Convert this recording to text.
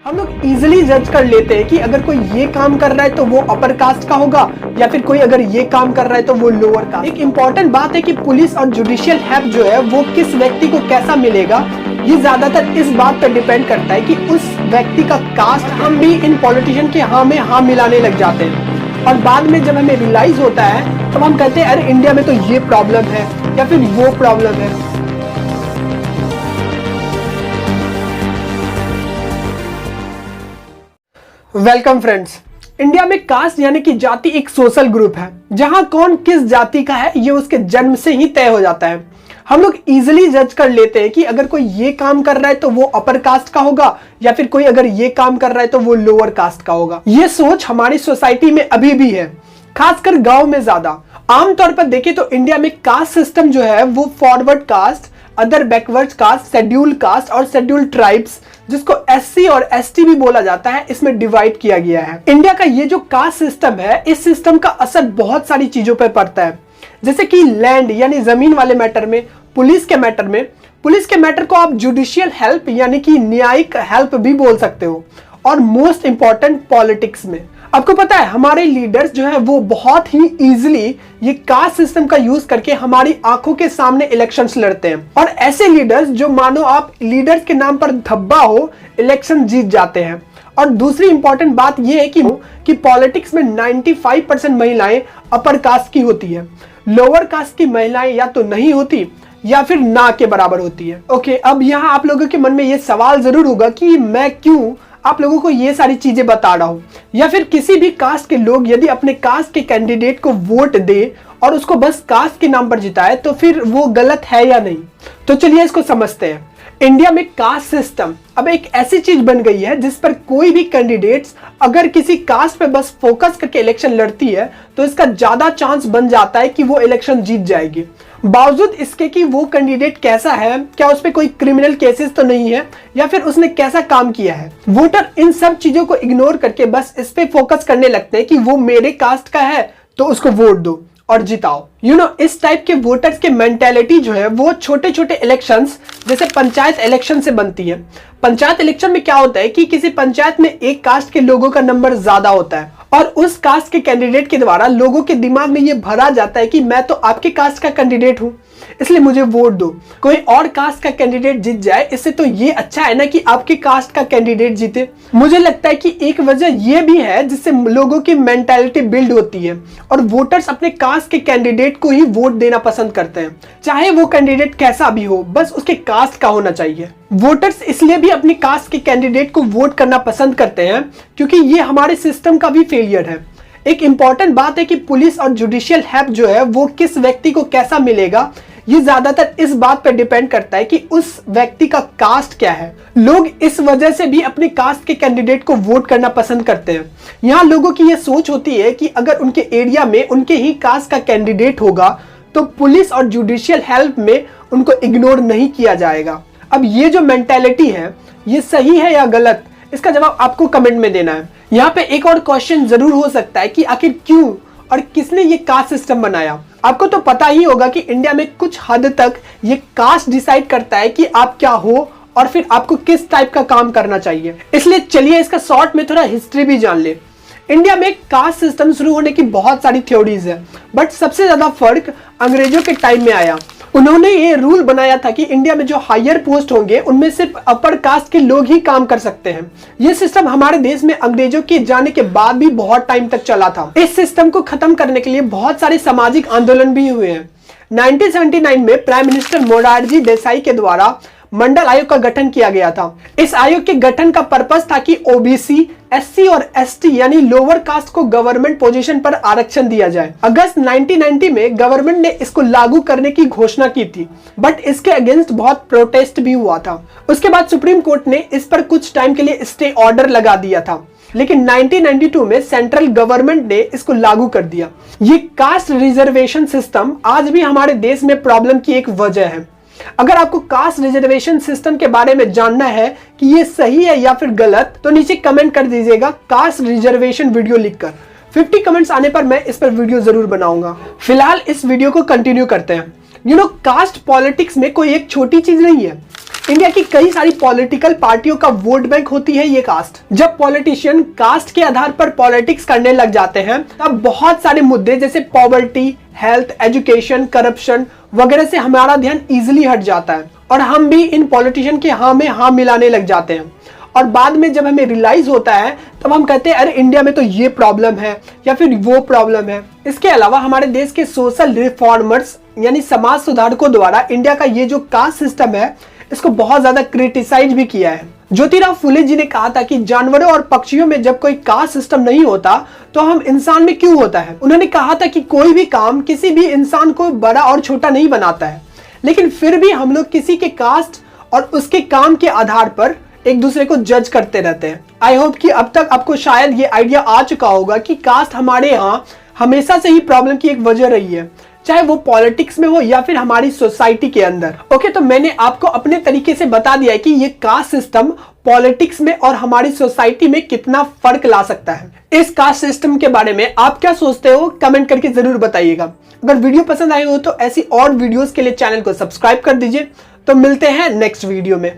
हम लोग इजीली जज कर लेते हैं कि अगर कोई ये काम कर रहा है तो वो अपर कास्ट का होगा या फिर कोई अगर ये काम कर रहा है तो वो लोअर कास्ट। एक इंपॉर्टेंट बात है कि पुलिस और जुडिशियल हेल्प जो है वो किस व्यक्ति को कैसा मिलेगा, ये ज्यादातर इस बात पर डिपेंड करता है कि उस व्यक्ति का कास्ट। हम भी इन पॉलिटिशियन के हाँ में हाँ मिलाने लग जाते हैं और बाद में जब हमें रियलाइज होता है तब हम कहते हैं अरे इंडिया में तो ये प्रॉब्लम है या फिर वो प्रॉब्लम है। Welcome friends. इंडिया में कास्ट यानी कि जाति एक सोशल ग्रुप है जहां कौन किस जाति का है ये उसके जन्म से ही तय हो जाता है। हम लोग इजीली जज कर लेते हैं कि अगर कोई ये काम कर रहा है तो वो अपर कास्ट का होगा या फिर कोई अगर ये काम कर रहा है तो वो लोअर कास्ट का होगा। ये सोच हमारी सोसाइटी में अभी भी है, खासकर गांव में ज्यादा। आमतौर पर देखें तो इंडिया में कास्ट सिस्टम जो है वो forward caste, other backward caste, schedule caste और शेड्यूल ट्राइब्स, जिसको एससी और एसटी भी बोला जाता है, इसमें डिवाइड किया गया है। इंडिया का ये जो कास्ट सिस्टम है, इस सिस्टम का असर बहुत सारी चीजों पर पड़ता है, जैसे कि लैंड यानी जमीन वाले मैटर में, पुलिस के मैटर को आप जुडिशियल हेल्प यानी कि न्यायिक हेल्प भी बोल सकते हो, और मोस्ट इंपॉर्टेंट पॉलिटिक्स में। आपको पता है हमारे लीडर्स जो है वो बहुत ही इजीली ये कास्ट सिस्टम का यूज करके हमारी आंखों के सामने इलेक्शंस लड़ते हैं, और ऐसे लीडर्स जो मानो आप लीडर्स के नाम पर धब्बा हो इलेक्शन जीत जाते हैं। और दूसरी इंपॉर्टेंट बात यह है कि पॉलिटिक्स में 95% महिलाएं अपर कास्ट की होती है, लोअर कास्ट की महिलाएं या तो नहीं होती या फिर ना के बराबर होती है। ओके, अब यहाँ आप लोगों के मन में ये सवाल जरूर होगा कि मैं क्यों आप लोगों को ये सारी चीजें बता रहा हूं, या फिर किसी भी कास्ट के लोग यदि अपने कास्ट के कैंडिडेट को वोट दे और उसको बस कास्ट के नाम पर जिताए तो फिर वो गलत है या नहीं। तो चलिए इसको समझते हैं। इंडिया में कास्ट सिस्टम अब एक ऐसी चीज बन गई है जिस पर कोई भी कैंडिडेट्स अगर किसी कास्ट पे बस फोकस करके इलेक्शन लड़ती है तो इसका ज्यादा चांस बन जाता है कि वो इलेक्शन जीत जाएगी, बावजूद इसके कि वो कैंडिडेट कैसा है, क्या उस पर कोई क्रिमिनल केसेस तो नहीं है या फिर उसने कैसा काम किया है। वोटर इन सब चीजों को इग्नोर करके बस इस पे फोकस करने लगते हैं कि वो मेरे कास्ट का है तो उसको वोट दो और जिताओ। इस टाइप के वोटर्स के मेंटेलिटी जो है वो छोटे छोटे इलेक्शंस जैसे पंचायत इलेक्शन से बनती है। पंचायत इलेक्शन में क्या होता है कि किसी पंचायत में एक कास्ट के लोगों का नंबर ज्यादा होता है और उस कास्ट के कैंडिडेट के द्वारा लोगों के दिमाग में ये भरा जाता है कि मैं तो आपके कास्ट का कैंडिडेट हूं इसलिए मुझे वोट दो। कोई और कास्ट का कैंडिडेट जीत जाए इससे तो ये अच्छा है ना कि आपके कास्ट का कैंडिडेट जीते। मुझे लगता है कि एक वजह ये भी है जिससे लोगों की मेंटालिटी बिल्ड होती है और वोटर्स अपने कास्ट के कैंडिडेट को ही वोट देना पसंद करते हैं, चाहे वो कैंडिडेट कैसा भी हो, बस उसके कास्ट का होना चाहिए। वोटर्स इसलिए भी अपनी कास्ट के कैंडिडेट को वोट करना पसंद करते हैं क्योंकि ये हमारे सिस्टम का भी फेलियर है। एक इंपॉर्टेंट बात है कि पुलिस और जुडिशियल हेल्प जो है वो किस व्यक्ति को कैसा मिलेगा, ये ज्यादातर इस बात पर डिपेंड करता है कि उस व्यक्ति का कास्ट क्या है। लोग इस वजह से भी अपने कास्ट के कैंडिडेट को वोट करना पसंद करते हैं। यहाँ लोगों की ये सोच होती है कि अगर उनके एरिया में उनके ही कास्ट का कैंडिडेट होगा तो पुलिस और जुडिशियल हेल्प में उनको इग्नोर नहीं किया जाएगा। अब ये जो मेंटेलिटी है ये सही है या गलत, इसका जवाब आपको कमेंट में देना है। यहाँ पे एक और क्वेश्चन जरूर हो सकता है कि आखिर क्यों और किसने ये कास्ट सिस्टम बनाया। आपको तो पता ही होगा कि इंडिया में कुछ हद तक ये कास्ट डिसाइड करता है कि आप क्या हो और फिर आपको किस टाइप का काम करना चाहिए। इसलिए चलिए इसका शॉर्ट में थोड़ा हिस्ट्री भी जान ले। इंडिया में कास्ट सिस्टम शुरू होने की बहुत सारी थ्योरीज है, बट सबसे ज्यादा फर्क अंग्रेजों के टाइम में आया। उन्होंने ये रूल बनाया था कि इंडिया में जो हायर पोस्ट होंगे उनमें सिर्फ अपर कास्ट के लोग ही काम कर सकते हैं। ये सिस्टम हमारे देश में अंग्रेजों के जाने के बाद भी बहुत टाइम तक चला था। इस सिस्टम को खत्म करने के लिए बहुत सारे सामाजिक आंदोलन भी हुए हैं। 1979 में प्राइम मिनिस्टर मोरारजी देसाई के द्वारा मंडल आयोग का गठन किया गया था। इस आयोग के गठन का पर्पस था कि ओबीसी, एससी और एसटी यानी लोअर कास्ट को गवर्नमेंट पोजीशन पर आरक्षण दिया जाए। अगस्त 1990 में गवर्नमेंट ने इसको लागू करने की घोषणा की थी, बट इसके अगेंस्ट बहुत प्रोटेस्ट भी हुआ था। उसके बाद सुप्रीम कोर्ट ने इस पर कुछ टाइम के लिए स्टे ऑर्डर लगा दिया था, लेकिन 1992 में सेंट्रल गवर्नमेंट ने इसको लागू कर दिया। ये कास्ट रिजर्वेशन सिस्टम आज भी हमारे देश में प्रॉब्लम की एक वजह है। अगर आपको कास्ट रिजर्वेशन सिस्टम के बारे में जानना है कि ये सही है या फिर गलत, तो नीचे कमेंट कर दीजिएगा कास्ट रिजर्वेशन वीडियो लिखकर। 50 कमेंट्स आने पर मैं इस पर वीडियो जरूर बनाऊंगा। फिलहाल इस वीडियो को कंटिन्यू करते हैं। कास्ट पॉलिटिक्स में कोई एक छोटी चीज नहीं है। इंडिया की कई सारी पॉलिटिकल पार्टियों का वोट बैंक होती है ये कास्ट। जब पॉलिटिशियन कास्ट के आधार पर पॉलिटिक्स करने लग जाते हैं तब बहुत सारे मुद्दे जैसे पॉवर्टी, हेल्थ, एजुकेशन, करप्शन वगैरह से हमारा ध्यान इजिली हट जाता है और हम भी इन पॉलिटिशियन के हाँ में हाँ मिलाने लग जाते हैं। और बाद में जब हमें रियलाइज होता है तब हम कहते हैं अरे इंडिया में तो ये प्रॉब्लम है या फिर वो प्रॉब्लम है। इसके अलावा हमारे देश के सोशल रिफॉर्मर्स यानी समाज सुधारकों द्वारा इंडिया का ये जो कास्ट सिस्टम है इसको बहुत ज्यादा क्रिटिसाइज भी किया है। ज्योतिराव फुले जी ने कहा था कि जानवरों और पक्षियों में जब कोई कास्ट सिस्टम नहीं होता तो हम इंसान में क्यों होता है। उन्होंने कहा था कि कोई भी काम किसी भी इंसान को बड़ा और छोटा नहीं बनाता है, लेकिन फिर भी हम लोग किसी के कास्ट और उसके काम के आधार पर एक दूसरे को जज करते रहते हैं। आई होप कि अब तक आपको शायद ये आइडिया आ चुका होगा कि कास्ट हमारे यहाँ हमेशा से ही प्रॉब्लम की एक वजह रही है, चाहे वो पॉलिटिक्स में हो या फिर हमारी सोसाइटी के अंदर। ओके, तो मैंने आपको अपने तरीके से बता दिया है कि ये कास्ट सिस्टम पॉलिटिक्स में और हमारी सोसाइटी में कितना फर्क ला सकता है। इस कास्ट सिस्टम के बारे में आप क्या सोचते हो कमेंट करके जरूर बताइएगा। अगर वीडियो पसंद आई हो तो ऐसी और वीडियोस के लिए चैनल को सब्सक्राइब कर दीजिए। तो मिलते हैं नेक्स्ट वीडियो में।